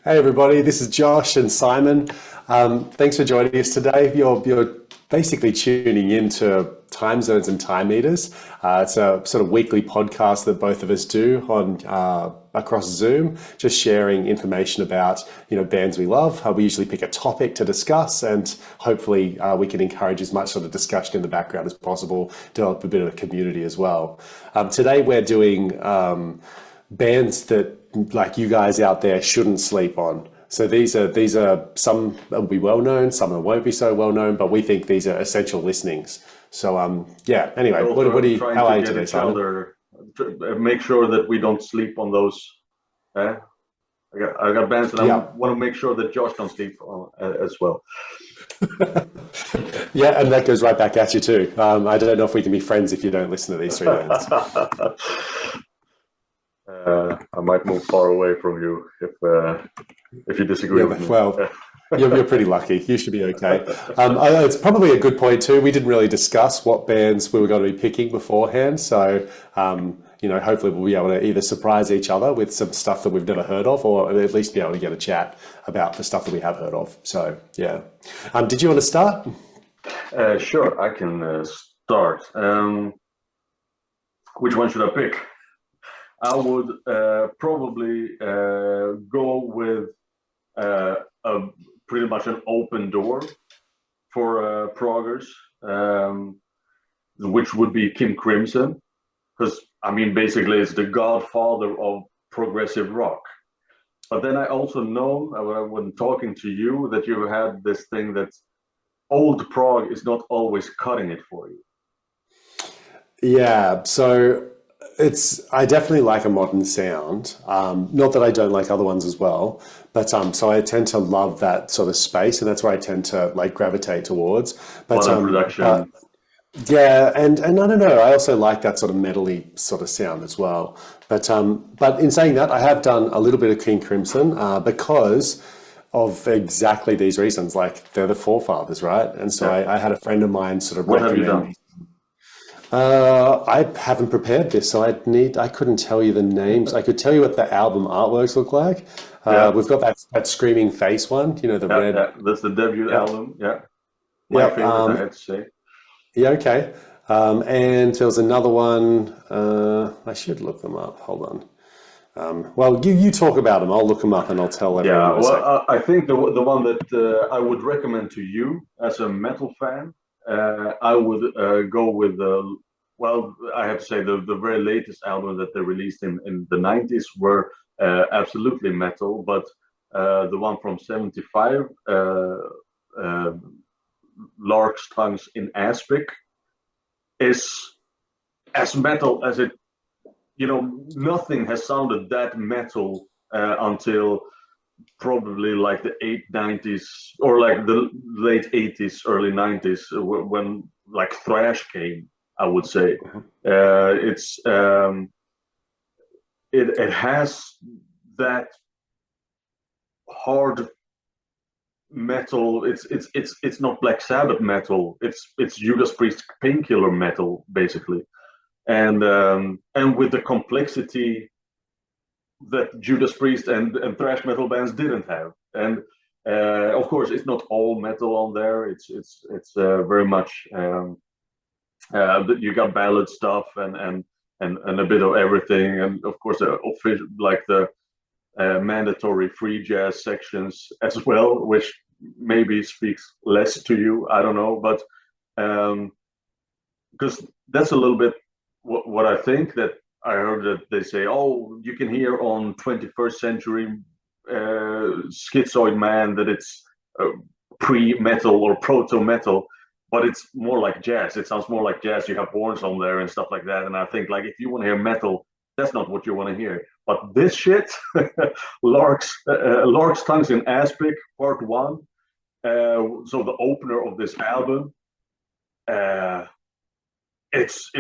Hey everybody, this is Josh and Simon. Thanks for joining us today. You're basically tuning into time zones and time meters. It's a sort of weekly podcast that both of us do on across Zoom, just sharing information about bands we love. We usually pick a topic to discuss, and hopefully we can encourage as much sort of discussion in the background as possible, develop a bit of a community as well. Today we're doing bands that like you guys out there shouldn't sleep on. So these are some that will be well known, some that won't be so well known, but we think these are essential listenings. So yeah. Anyway, what do you? Trying How to are you get today, each Simon? other, make sure that we don't sleep on those. Eh? I got bands, and I Yeah, want to make sure that Josh don't sleep on, as well. yeah, and that goes right back at you too. I don't know if we can be friends if you don't listen to these three bands. I might move far away from you if you disagree Yeah, with me. well, you're pretty lucky. You should be okay. It's probably a good point too. We didn't really discuss what bands we were going to be picking beforehand, so hopefully we'll be able to either surprise each other with some stuff that we've never heard of, or at least be able to get a chat about the stuff that we have heard of. So yeah, did you want to start? Sure, I can start. Which one should I pick? I would probably go with a pretty much an open door for proggers, which would be Kim Crimson, because I mean basically it's the godfather of progressive rock. But then I also know when talking to you that you had this thing that old prog is not always cutting it for you. Yeah, so I definitely like a modern sound. Not that I don't like other ones as well, but so I tend to love that sort of space, and that's where I tend to like gravitate towards. But Modern production. yeah, and I don't know. I also like that sort of metally sort of sound as well. But in saying that, I have done a little bit of King Crimson because of exactly these reasons. Like they're the forefathers, right? And so Yeah. I had a friend of mine sort of What have you recommend. done? I haven't prepared this, so I couldn't tell you the names. I could tell you what the album artworks look like. Yeah. We've got that Screaming Face one, the Yeah, red. yeah. That's the debut Yep, album. Yeah. My yep. favorite, I had to say. Yeah, okay. And there was another one. I should look them up. Hold on. Well, you talk about them. I'll look them up and I'll tell everyone Yeah, in a second. well, I think the one that I would recommend to you as a metal fan, I would go with well, I have to say the very latest album that they released in the 90s were absolutely metal, but the one from 75, uh, Lark's Tongues in Aspic, is as metal as it, nothing has sounded that metal until probably like the 890s or like the late 80s, early 90s when like thrash came, I would say. It has that hard metal. It's not Black Sabbath metal. It's Judas Priest Painkiller metal basically, and with the complexity that Judas Priest and thrash metal bands didn't have. And of course, it's not all metal on there. It's very much you got ballad stuff and a bit of everything, and of course, official like the mandatory free jazz sections as well, which maybe speaks less to you. I don't know, but because that's a little bit what I think that I heard that they say, oh, you can hear on 21st century Schizoid Man that it's pre-metal or proto-metal, but it's more like jazz. It sounds more like jazz. You have horns on there and stuff like that. And I think like if you want to hear metal, that's not what you want to hear. But this shit, Lark's Tongues in Aspic, Part One. So the opener of this album. Uh, it's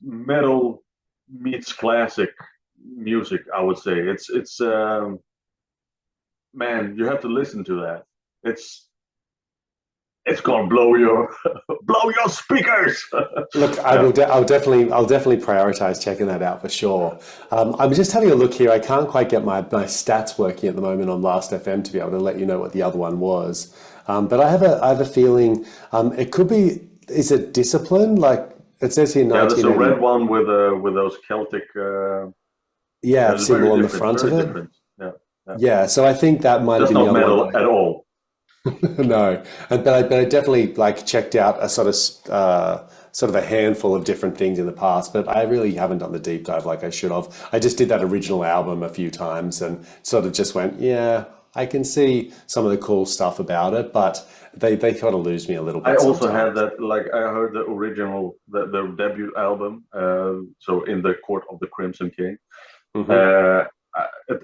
metal meets classic music. I would say it's man, you have to listen to that. It's It's gonna blow your blow your speakers. Look, Yeah. I'll definitely prioritize checking that out for sure. I'm just having a look here. I can't quite get my stats working at the moment on Last FM to be able to let you know what the other one was. But I have a feeling it could be. Is it Discipline? Like it says here, Yeah, there's a red 1980. one with those Celtic. Yeah, It's very symbol on the different. front of Very it. different. Yeah, yeah. Yeah, so I think that might have That's been the not other one metal that at all. no, but I definitely like checked out a sort of a handful of different things in the past, but I really haven't done the deep dive like I should have. I just did that original album a few times and sort of just went, yeah, I can see some of the cool stuff about it, but they kind of lose me a little I bit also had sometimes. that. Like I heard the original, the debut album. So in the Court of the Crimson King. Hmm. Uh,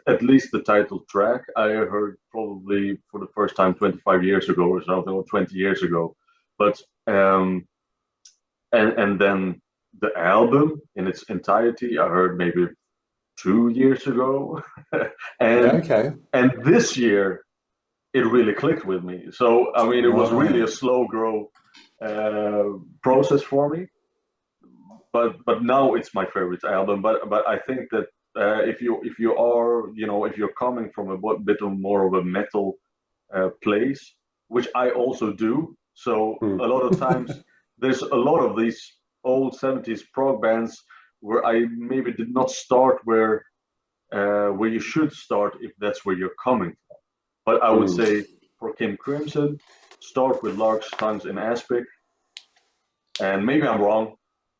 at least the title track I heard probably for the first time 25 years ago or something, or 20 years ago. But and then the album in its entirety I heard maybe 2 years ago, Yeah, and okay. this year it really clicked with me. So I mean, it was really a Right. slow grow process for me, but now it's my favorite album. But I think that if you are, if you're coming from a bit of more of a metal place, which I also do, so Hmm. a lot of times there's a lot of these old 70s prog bands where I maybe did not start where you should start if that's where you're coming from. But I would Hmm. say for King Crimson, start with Lark's Tongues in Aspic, and maybe I'm wrong,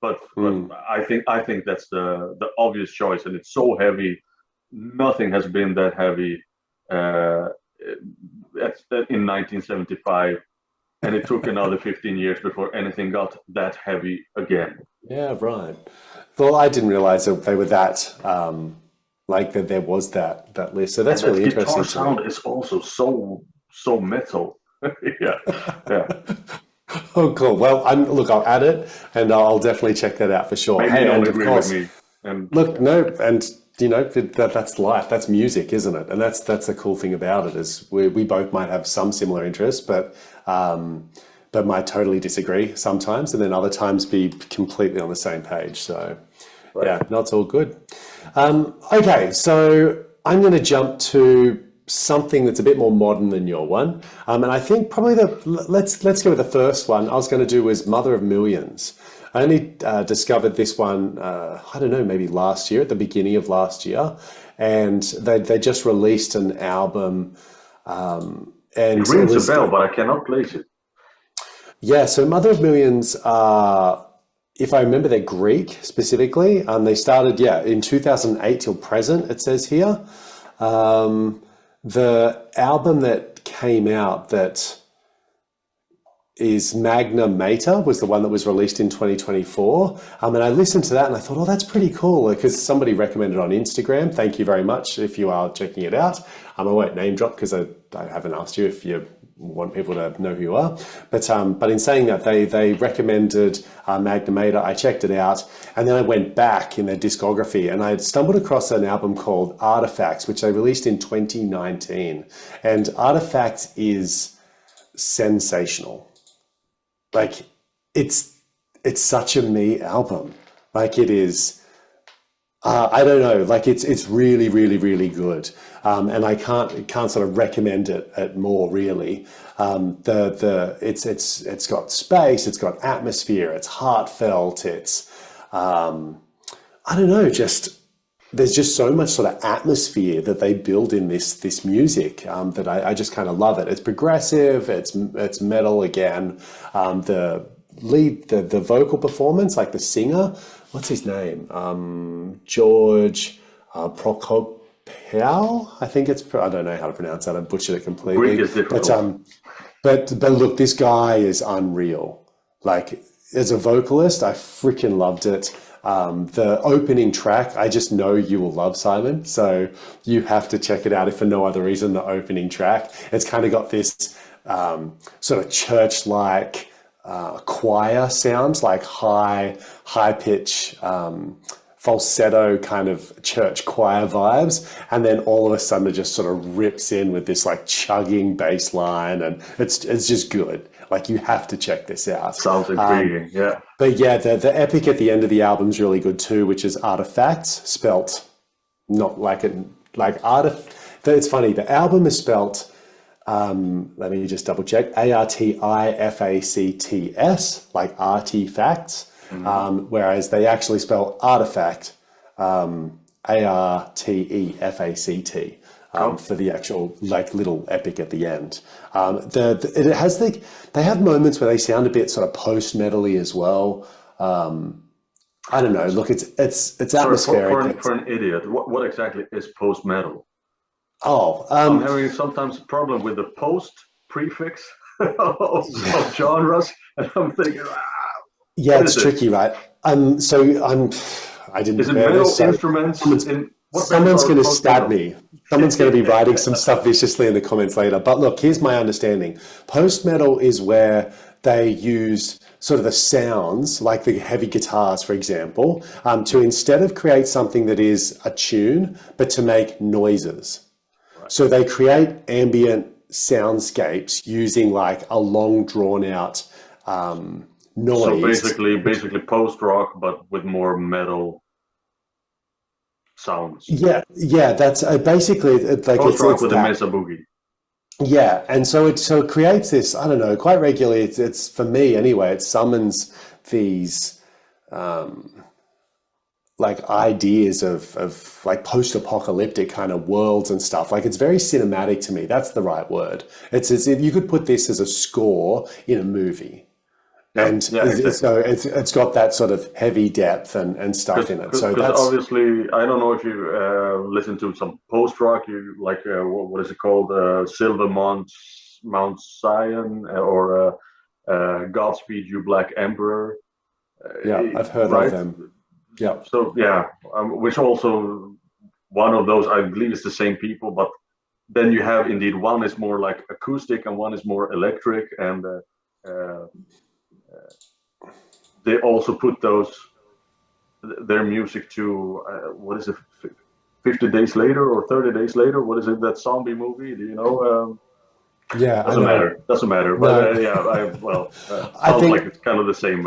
but Hmm. I think that's the obvious choice, and it's so heavy. Nothing has been that heavy uh, in 1975, and it took another 15 years before anything got that heavy again. Yeah, right. Well, I didn't realize that they were that like that there was that list. So And that's that really guitar interesting to me. sound is also so metal. Yeah, yeah. Oh, cool. Well, look, I'll add it, and I'll definitely check that out for sure. Maybe you Hey, don't and of agree with course, me, and look, yeah, no, and that's life. That's music, isn't it? And that's the cool thing about it is we both might have some similar interests, but might totally disagree sometimes, and then other times be completely on the same page. So, right. yeah, no, it's all good. Okay, so I'm going to jump to something that's a bit more modern than your one, and I think probably let's go with the first one. I was going to do was Mother of Millions. I only discovered this one, I don't know, maybe last year, at the beginning of last year, and they just released an album, It and it rings a was bell, but I cannot place it. yeah. So Mother of Millions are, if I remember, they're Greek specifically. They started, yeah, in 2008 till present, it says here. Um, the album that came out that is Magna Mater was the one that was released in 2024. And I listened to that and I thought, oh, that's pretty cool because somebody recommended it on Instagram. Thank you very much if you are checking it out. I won't name drop because I haven't asked you if you want people to know who you are. But in saying that, they recommended Magna Mater. I checked it out and then I went back in their discography and I stumbled across an album called Artifacts, which they released in 2019. And Artifacts is sensational. Like it's it's such a me album. Like it is. I don't know. Like it's really really good. And I can't sort of recommend it more really. The it's got space. It's got atmosphere. It's heartfelt. It's I don't know. Just there's just so much sort of atmosphere that they build in this music that I just kind of love it. It's progressive. It's metal again. The the vocal performance, like the singer, what's his name? George Prokopel. I think it's. I don't know how to pronounce that. I butchered it Greek completely. is difficult. But look, this guy is unreal. Like as a vocalist, I freaking loved it. The opening track, I just know you will love, Simon. So you have to check it out if for no other reason. The opening track, it's kind of got this sort of church-like choir sound, like high pitch. Falsetto kind of church choir vibes, and then all of a sudden it just sort of rips in with this like chugging bass line, and it's just good. Like you have to check this out. Sounds intriguing. Yeah. But yeah, the epic at the end of the album's really good too, which is Artifacts, spelt not like it like It's funny. The album is spelt. Let me just double check. Artifacts, like artifacts, whereas they actually spell artifact, Artefact, for the actual like little epic at the end. It has they have moments where they sound a bit sort of post-metal-y as well. I don't know. Look, it's atmospheric. For an idiot, what exactly is post-metal? I'm having sometimes a problem with the post prefix of genres, and I'm thinking, yeah, it's tricky, right? I didn't. Is it metal instruments? Someone's going to stab me. Someone's going to be writing some stuff viciously in the comments later. But look, here's my understanding. Post-metal is where they use sort of the sounds, like the heavy guitars, for example, to instead of create something that is a tune, but to make noises. Right. So they create ambient soundscapes using like a long drawn out noise. So basically post-rock, but with more metal sounds. Yeah, that's basically like post-rock it's with that. a mesa boogie. Yeah, and so it creates this. I don't know. Quite regularly, it's for me anyway. It summons these like ideas of like post-apocalyptic kind of worlds and stuff. Like it's very cinematic to me. That's the right word. It's as if you could put this as a score in a movie. And exactly. So it's got that sort of heavy depth and stuff in it. So that's obviously, I don't know if you listen to some post rock. You like what is it called? Silver Mount Zion or Godspeed You Black Emperor. I've heard of them. Yeah. So which also one of those I believe is the same people, but then you have indeed one is more like acoustic and one is more electric and. They also put their music to what is it, 50 Days Later or 30 Days Later? What is it, that zombie movie? Do you know? Doesn't matter. But I think like it's kind of the same.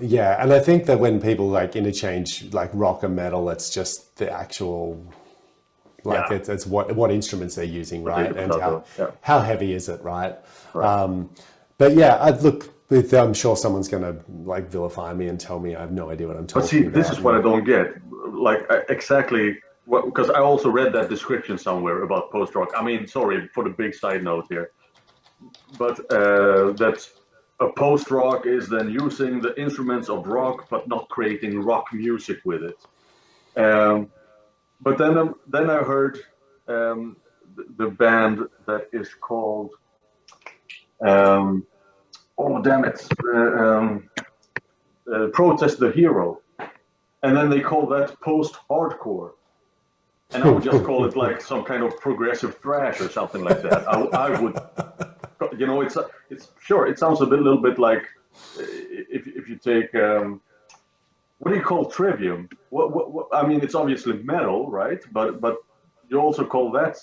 Yeah, and I think that when people like interchange like rock and metal, it's just the actual it's what instruments they're using, right? And how heavy is it, right? But I'm sure someone's going to like vilify me and tell me I have no idea what I'm talking about. But see, this is what I don't get. Like exactly, because I also read that description somewhere about post-rock. I mean, sorry for the big side note here. But that a post-rock is then using the instruments of rock, but not creating rock music with it. But then I heard the band that is called... oh damn it! Protest the Hero, and then they call that post-hardcore, and I would just call it like some kind of progressive thrash or something like that. I would, it's sure it sounds little bit like if you take what do you call Trivium? What I mean, it's obviously metal, right? But you also call that.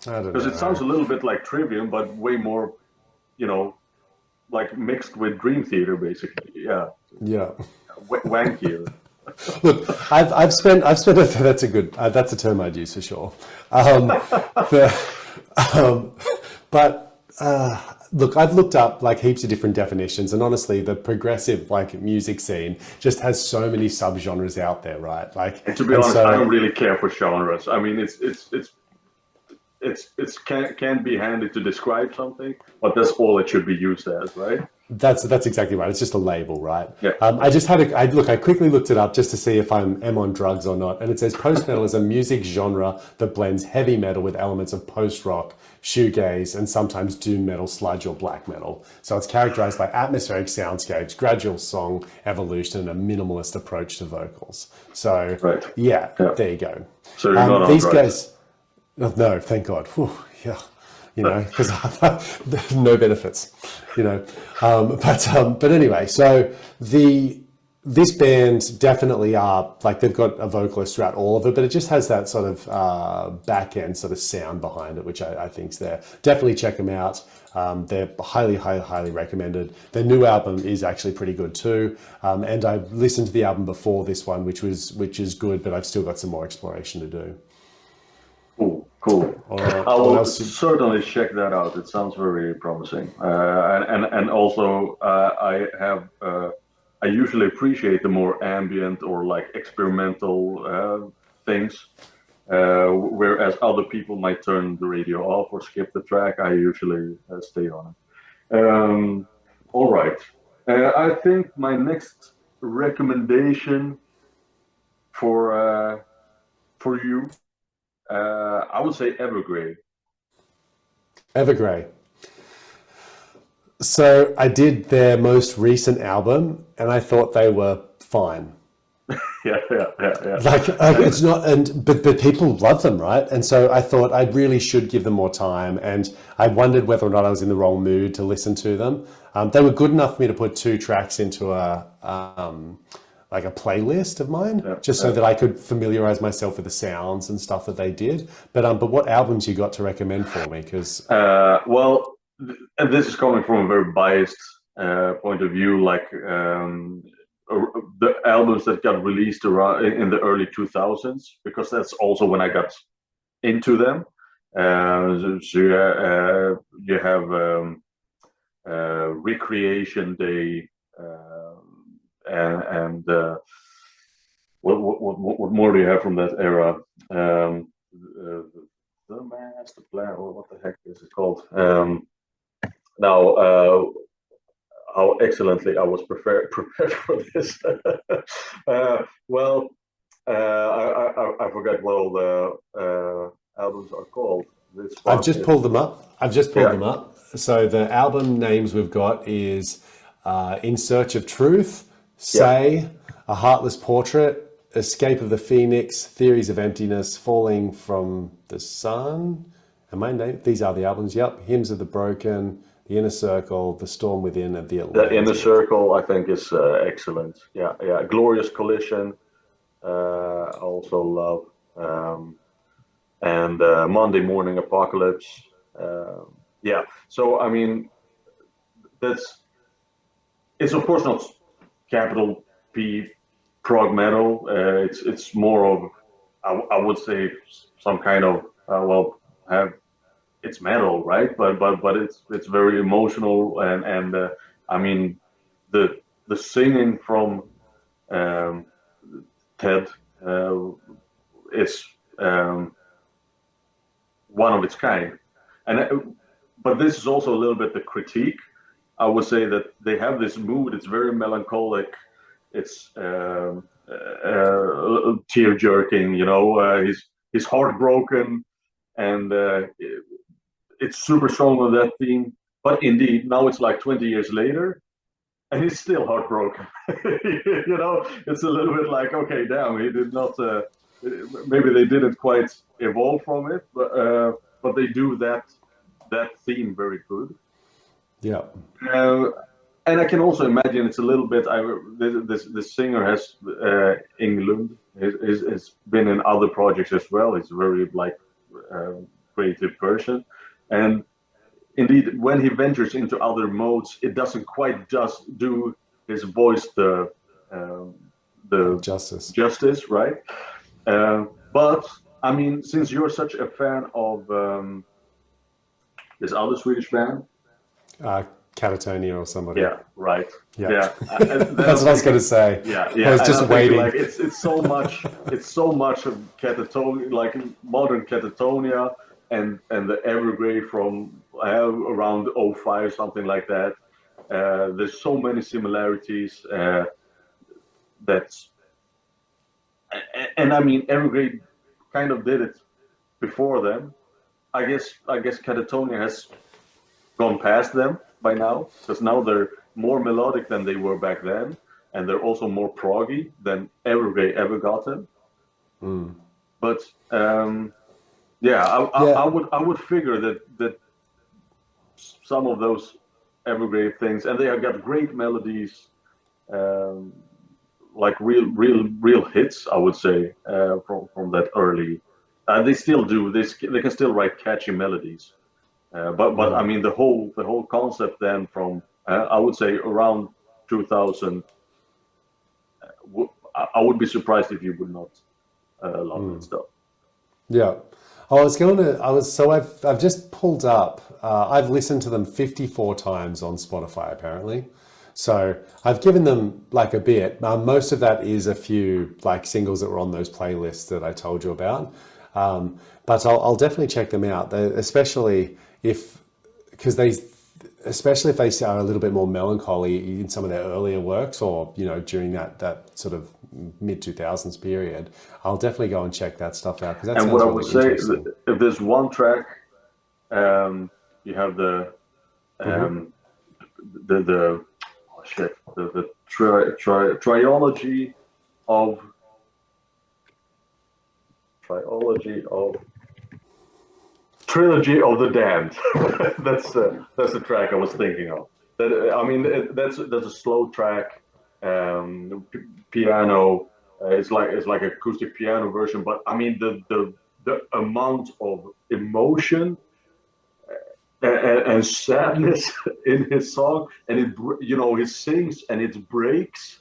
I don't know. Because it sounds a little bit like Trivium, but way more, like mixed with Dream Theater, basically. Yeah. Wankier. Look, I've spent. That's a good. That's a term I'd use for sure. Look, I've looked up like heaps of different definitions, and honestly, the progressive like music scene just has so many subgenres out there, right? Like, and to be honest, I don't really care for genres. I mean, it can be handy to describe something, but that's all it should be used as, right? That's exactly right. It's just a label, right? Yeah. I quickly looked it up just to see if I'm on drugs or not, and it says post-metal is a music genre that blends heavy metal with elements of post-rock, shoegaze, and sometimes doom metal, sludge, or black metal. So it's characterized by atmospheric soundscapes, gradual song evolution, and a minimalist approach to vocals. So there you go. So you're not on these drugs. guys. No, thank God. Whew, yeah, because no benefits, But anyway, so the this band definitely are like they've got a vocalist throughout all of it, but it just has that sort of back end sort of sound behind it, which I think's there. Definitely check them out. They're highly recommended. Their new album is actually pretty good too, and I listened to the album before this one, which is good, but I've still got some more exploration to do. Cool. Right, I will certainly check that out. It sounds very promising, and also I usually appreciate the more ambient or like experimental things, whereas other people might turn the radio off or skip the track. I usually stay on it. All right. I think my next recommendation for you, I would say Evergrey. Evergrey. So I did their most recent album, and I thought they were fine. Yeah. Like it's not, but people love them, right? And so I thought I really should give them more time, and I wondered whether or not I was in the wrong mood to listen to them. They were good enough for me to put 2 tracks into a like a playlist of mine, just so that I could familiarize myself with the sounds and stuff that they did. But what albums you got to recommend for me? Because well, and this is coming from a very biased point of view, like the albums that got released around in the early 2000s, because that's also when I got into them. So you have Recreation Day, and what more do you have from that era? The Master Plan, or what the heck is it called? Now, how excellently I was prepared for this. Well, I forgot what all the albums are called. I've just pulled them up. So the album names we've got is In Search of Truth, Say, A Heartless Portrait, Escape of the Phoenix, Theories of Emptiness, Falling from the Sun. These are the albums. Yep. Hymns of the Broken, The Inner Circle, The Storm Within, and The Atlantic. The Inner Circle, I think, is excellent. Yeah. Glorious Collision, I also love. And Monday Morning Apocalypse. Yeah. So, I mean, it's of course not capital P prog metal. It's more of, I would say, some kind of it's metal, right? But it's very emotional, and I mean the singing from Ted is one of its kind, but this is also a little bit the critique. I would say that they have this mood. It's very melancholic. It's tear jerking. You know, he's heartbroken, and it's super strong on that theme. But indeed, now it's like 20 years later, and he's still heartbroken. You know, it's a little bit like, okay, damn, he did not. Maybe they didn't quite evolve from it, but they do that theme very good. Yeah. And I can also imagine it's a little bit. This singer has Englund has been in other projects as well. He's a very creative person, and indeed, when he ventures into other modes, it doesn't quite just do his voice the justice, right? But I mean, since you're such a fan of this other Swedish band, Catatonia or somebody. Yeah, right. Yeah. That's what I was going to say. Yeah. I was just waiting. Like it's so much of Catatonia, like modern Catatonia, and the Evergrey from around 05, something like that. There's so many similarities. And I mean, Evergrey kind of did it before them. I guess Catatonia has gone past them by now, because now they're more melodic than they were back then, and they're also more proggy than Evergrey ever got them. But I would figure that some of those Evergrey things, and they have got great melodies, like real hits, I would say, from that early. They still do. They can still write catchy melodies. But I mean the whole concept then from I would say around 2000. I would be surprised if you would not love that stuff. Yeah. I've just pulled up, I've listened to them 54 times on Spotify apparently. So I've given them like a bit. Most of that is a few like singles that were on those playlists that I told you about. But I'll definitely check them out, especially if especially if they are a little bit more melancholy in some of their earlier works, or during that sort of mid 2000s period. I'll definitely go and check that stuff out, because that And sounds what I really would say, interesting. if there's one track, you have the Hmm. um, the oh shit, the of trilogy of Trilogy of the Damned. That's the track I was thinking of. I mean, that's a slow track, piano. It's like acoustic piano version, but I mean the amount of emotion and sadness in his song, and he sings and it breaks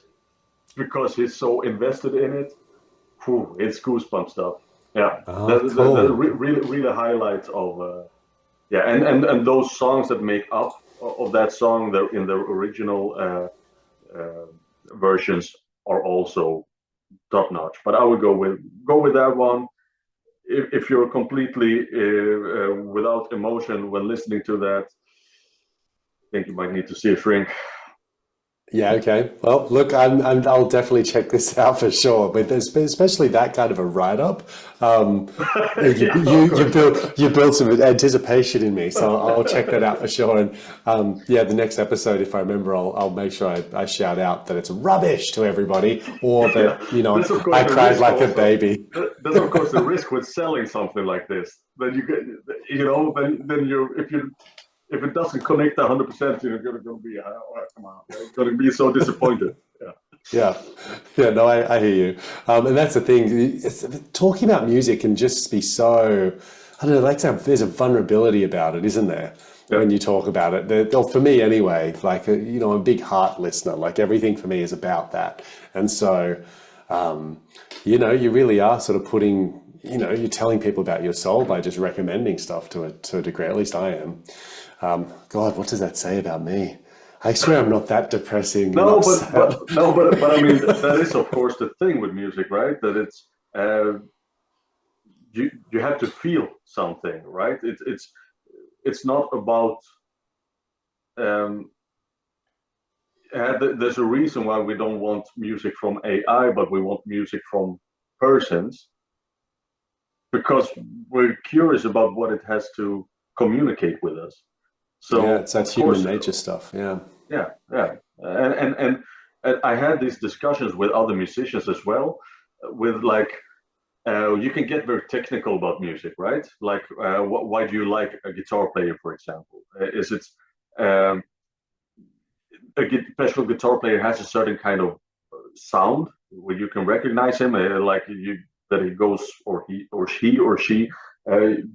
because he's so invested in it. Whew, it's goosebump stuff. Yeah, Ah, that cool. really highlights of yeah, and those songs that make up of that song, in the original versions, are also top notch. But I would go with that one. If you're completely without emotion when listening to that, I think you might need to see a shrink. Yeah, okay. Well, look, I'll definitely check this out for sure. But especially that kind of a write-up, um, you, Yeah, of you you course. build some anticipation in me, so I'll check that out for sure. And yeah, the next episode, if I remember, I'll make sure I shout out that it's rubbish to everybody, or Yeah, that there's of course I the cried risk like a also. baby. There's of course the risk with selling something like this. Then you get, then you're if it doesn't connect 100%, you're gonna be come on, you're gonna be so disappointed. Yeah. Yeah, yeah, no, I hear you. And that's the thing. Talking about music can just be so, I don't know, like there's a vulnerability about it, isn't there? Yeah. When you talk about it, or for me anyway, like, I'm a big heart listener. Like everything for me is about that. And so, you really are sort of putting, you're telling people about your soul by just recommending stuff to a degree. At least I am. God, what does that say about me? I swear I'm not that depressing and No, but upset. but no, but I mean that is of course the thing with music, right? That it's you have to feel something, right? It's not about um, there's a reason why we don't want music from AI, but we want music from persons, because we're curious about what it has to communicate with us. Yeah, So it's that of human course, nature stuff. Yeah. yeah, yeah, and I had these discussions with other musicians as well, with like you can get very technical about music, right? Like, why do you like a guitar player, for example? Is it um, professional guitar player has a certain kind of sound where you can recognize him, like that he goes, or she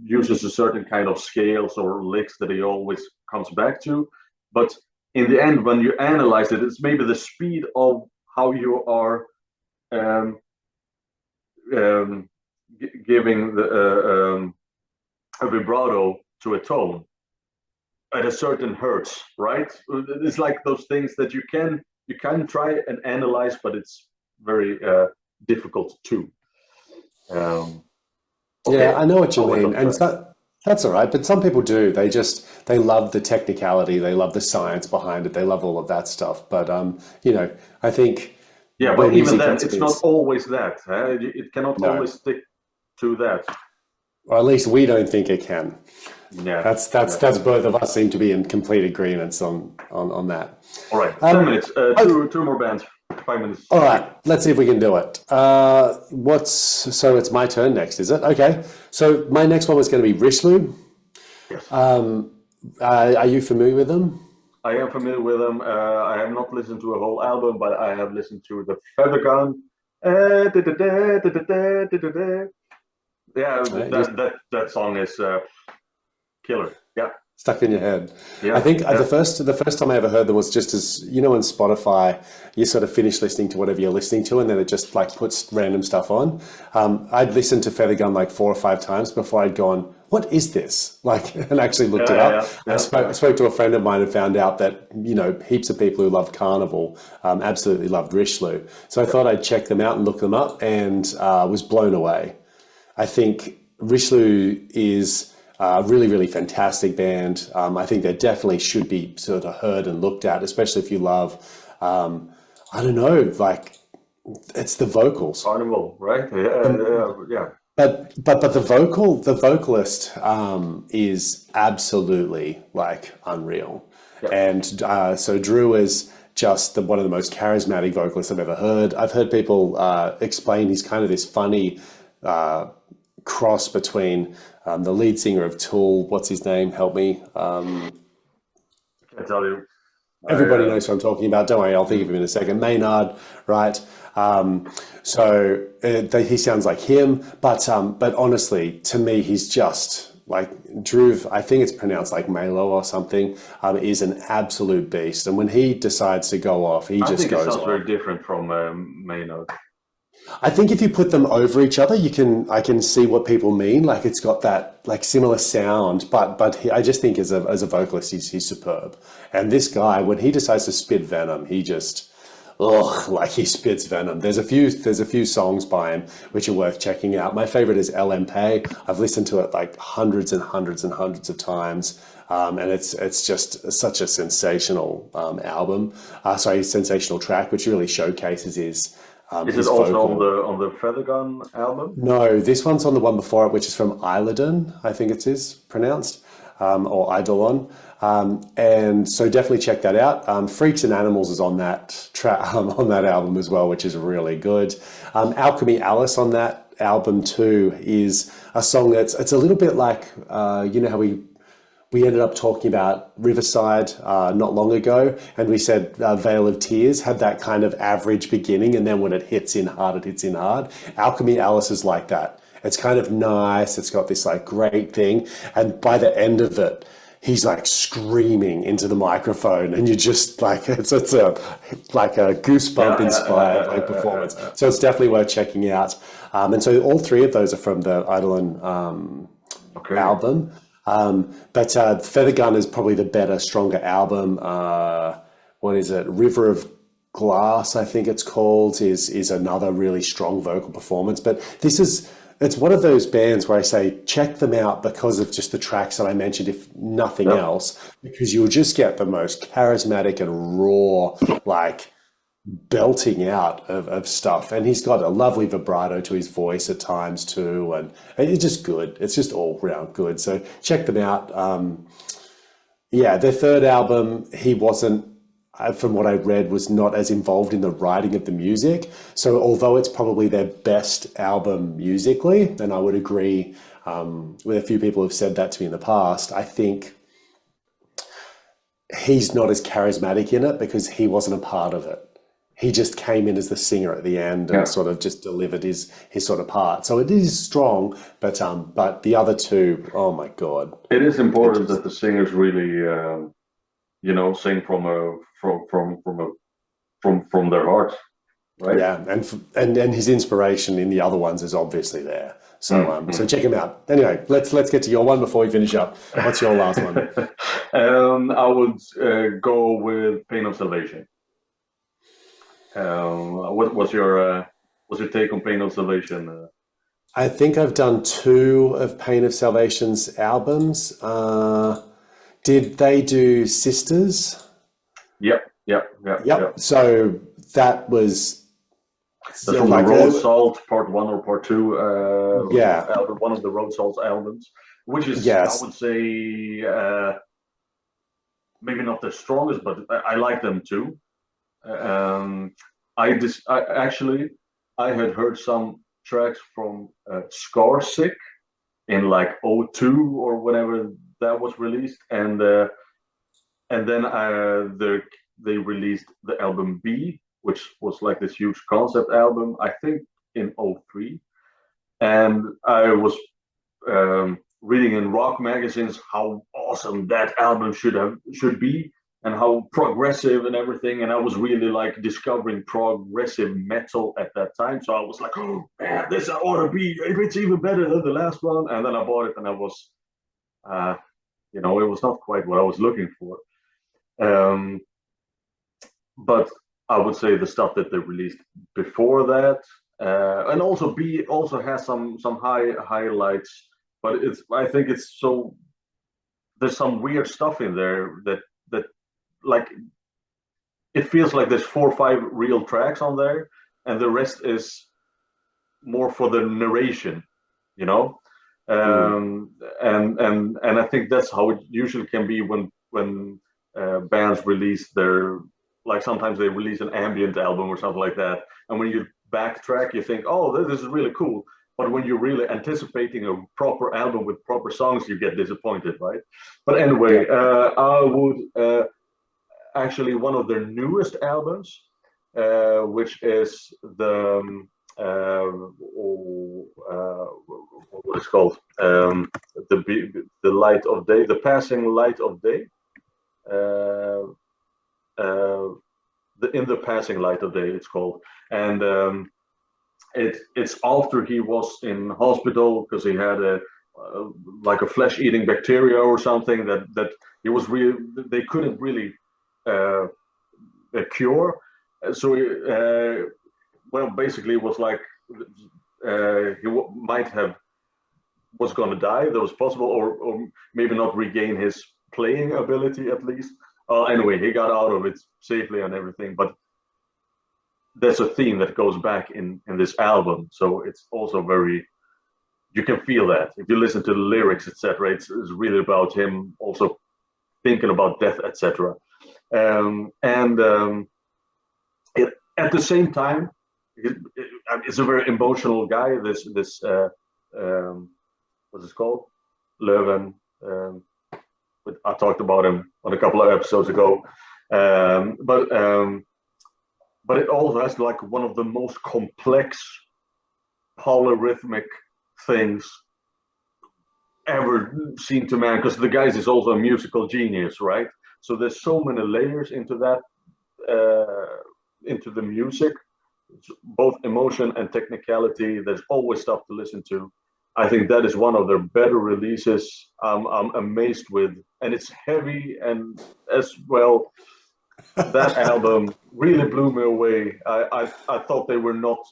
uses a certain kind of scales or licks that he always comes back to. But in the end, when you analyze it, it's maybe the speed of how you are um, um, giving a vibrato to a tone at a certain hertz, right? It's like those things that you can try and analyze, but it's very difficult to. Um, Yeah, okay, I know what you I went mean. off And track. so, that's all right. But some people do. They love the technicality, they love the science behind it, they love all of that stuff. But I think Yeah, where but even music then, gets it's not missed, always that. It cannot no. always stick to that. Or at least we don't think it can. Yeah, yeah. That's both of us seem to be in complete agreement on that. All right, 10 minutes. Okay. Two more bands. 5 minutes. All Quick. right, let's see if we can do it. So it's my turn next, is it? Okay. So my next one was going to be Rishlu. Yes. Are you familiar with them? I am familiar with them. I have not listened to a whole album, but I have listened to the Feather Gun. Yeah, You that song is killer. Yeah, stuck in your head. I yeah, think yeah. the first time I ever heard them was just as you know on Spotify, you sort of finish listening to whatever you're listening to, and then it just like puts random stuff on. I'd listened to Feather Gun like 4 or 5 times before I'd gone, "What is this?" Like, and actually looked Yeah, it yeah, up. yeah, yeah, I yeah. spoke to a friend of mine and found out that heaps of people who love Carnival absolutely loved Richelieu. So I thought I'd check them out and look them up, and was blown away. I think Richelieu is a really, really fantastic band. I think they definitely should be sort of heard and looked at, especially if you love, I don't know, like it's the vocals. Carnival, right? Yeah, Um, yeah, yeah. but the vocalist is absolutely like unreal, Yeah. and so Drew is just one of the most charismatic vocalists I've ever heard. I've heard people explain he's kind of this funny uh, cross between the lead singer of Tool. What's his name? Help me. I tell you, I Everybody knows what I'm talking about. Don't worry, I'll think of him in a second. Maynard, right? He sounds like him, but honestly, to me, he's just like Drew. I think it's pronounced like Melo or something. Is an absolute beast, and when he decides to go off, he I just think it goes sounds off. very different from Maynard. I think if you put them over each other, I can see what people mean. Like it's got that like similar sound, I just think as a vocalist, he's superb. And this guy, when he decides to spit venom, he just like he spits venom. There's a few songs by him which are worth checking out. My favorite is LMP. I've listened to it like hundreds and hundreds and hundreds of times. And it's just such a sensational album. Sensational track, which really showcases Is it his also on vocal. the Feather Gun album? No, this one's on the one before it, which is from Eiledon, I think it is pronounced, or Eidolon. And so definitely check that out. Freaks and Animals is on that on that album as well, which is really good. Alchemy Alice on that album too is a song that's it's a little bit like how we ended up talking about Riverside not long ago, and we said Veil of Tears had that kind of average beginning, and then when it hits in hard, it hits in hard. Alchemy Alice is like that. It's kind of nice. It's got this like great thing, and by the end of it, he's like screaming into the microphone, and you just like it's a like a goosebump inspired like performance. So it's definitely worth checking out. And so all three of those are from the Eidolon Okay. album. Feather Gun is probably the better, stronger album. What is it? River of Glass, I think it's called, is another really strong vocal performance. But it's one of those bands where I say check them out because of just the tracks that I mentioned, if nothing Yep. else, because you'll just get the most charismatic and raw, like belting out of stuff, and he's got a lovely vibrato to his voice at times too, and it's just good. It's just all round good. So check them out. Yeah, their third album, he wasn't, from what I read, was not as involved in the writing of the music. So although it's probably their best album musically, and I would agree with a few people who've said that to me in the past, I think he's not as charismatic in it because he wasn't a part of it. He just came in as the singer at the end and Yeah. sort of just delivered his sort of part. So it is strong, but the other two, oh my God, It is they important just that the singers really, sing from their heart, right? yeah, and his inspiration in the other ones is obviously there. So so Mm. check him out. Anyway, let's get to your one before we finish up. What's your last one? I would go with Pain of Salvation. What's your take on Pain of Salvation? I think I've done two of Pain of Salvation's albums. Did they do Sisters? Yep, yep, yep, yep. Yep. So that was That's from the like Road Salt Part One or Part Two yeah, album, one of the Road Salt albums, which is, I yes, would say, maybe not the strongest, but I like them too. Um, I actually I had heard some tracks from Scar Sick in like '02 or whenever that was released, and then they released the album B, which was like this huge concept album, I think in '03. And I was reading in rock magazines how awesome that album should be, and how progressive and everything. And I was really like discovering progressive metal at that time. So I was like, oh man, this ought to be, if it's even better than the last one. And then I bought it, and I was, it was not quite what I was looking for. But I would say the stuff that they released before that, and also B also has some highlights, but I think it's so, there's some weird stuff in there that like, it feels like there's 4 or 5 real tracks on there, and the rest is more for the narration, you know. And I think that's how it usually can be when bands release their, like, sometimes they release an ambient album or something like that, and when you backtrack, you think, oh, this is really cool. But when you're really anticipating a proper album with proper songs, you get disappointed, right? But anyway, I would actually, one of their newest albums, which is the what is called, the light of day, the passing light of day. In the passing light of day, it's called, and it's after he was in hospital because he had like a flesh-eating bacteria or something that he was really, they couldn't really cure. So basically it was like he was going to die. That was possible, or maybe not regain his playing ability at least. Anyway, he got out of it safely and everything, but there's a theme that goes back in this album, so it's also very, you can feel that if you listen to the lyrics, etc. It's really about him also thinking about death, etc. At the same time, it's a very emotional guy. This what's it called, Löwen. I talked about him on a couple of episodes ago, but it also has like one of the most complex polyrhythmic things ever seen to man, because the guy is also a musical genius, right? So there's so many layers into that, into the music, both emotion and technicality. There's always stuff to listen to. I think that is one of their better releases. I'm amazed with, and it's heavy, and as well, that album really blew me away. I thought they were not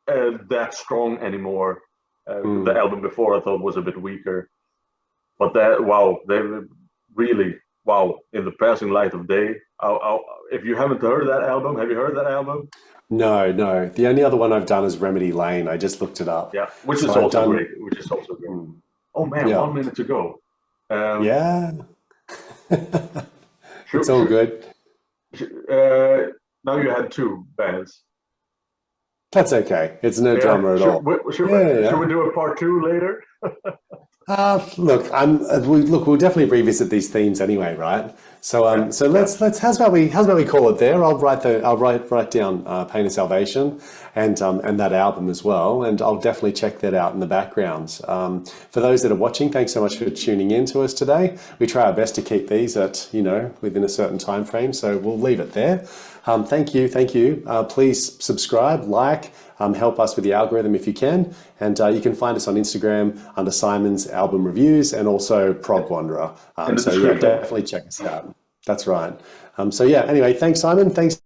that strong anymore. The album before I thought was a bit weaker, but they really, in the passing light of day. If you haven't heard that album, have you heard that album? No. The only other one I've done is Remedy Lane. I just looked it up. Yeah, which is also great. Oh man, 1 minute to go. Yeah. It's all good. Now you had 2 bands. That's okay. It's no drama at all. Should we do a part 2 later? Look, we'll definitely revisit these themes anyway, right? So let's how's about we call it there? I'll write down Pain of Salvation and that album as well, and I'll definitely check that out in the background. For those that are watching, thanks so much for tuning in to us today. We try our best to keep these at within a certain time frame, so we'll leave it there. Thank you. Please subscribe, like, help us with the algorithm if you can, and you can find us on Instagram under Simon's Album Reviews and also Prog Wanderer. So yeah, definitely check us out. That's right. Anyway, thanks, Simon. Thanks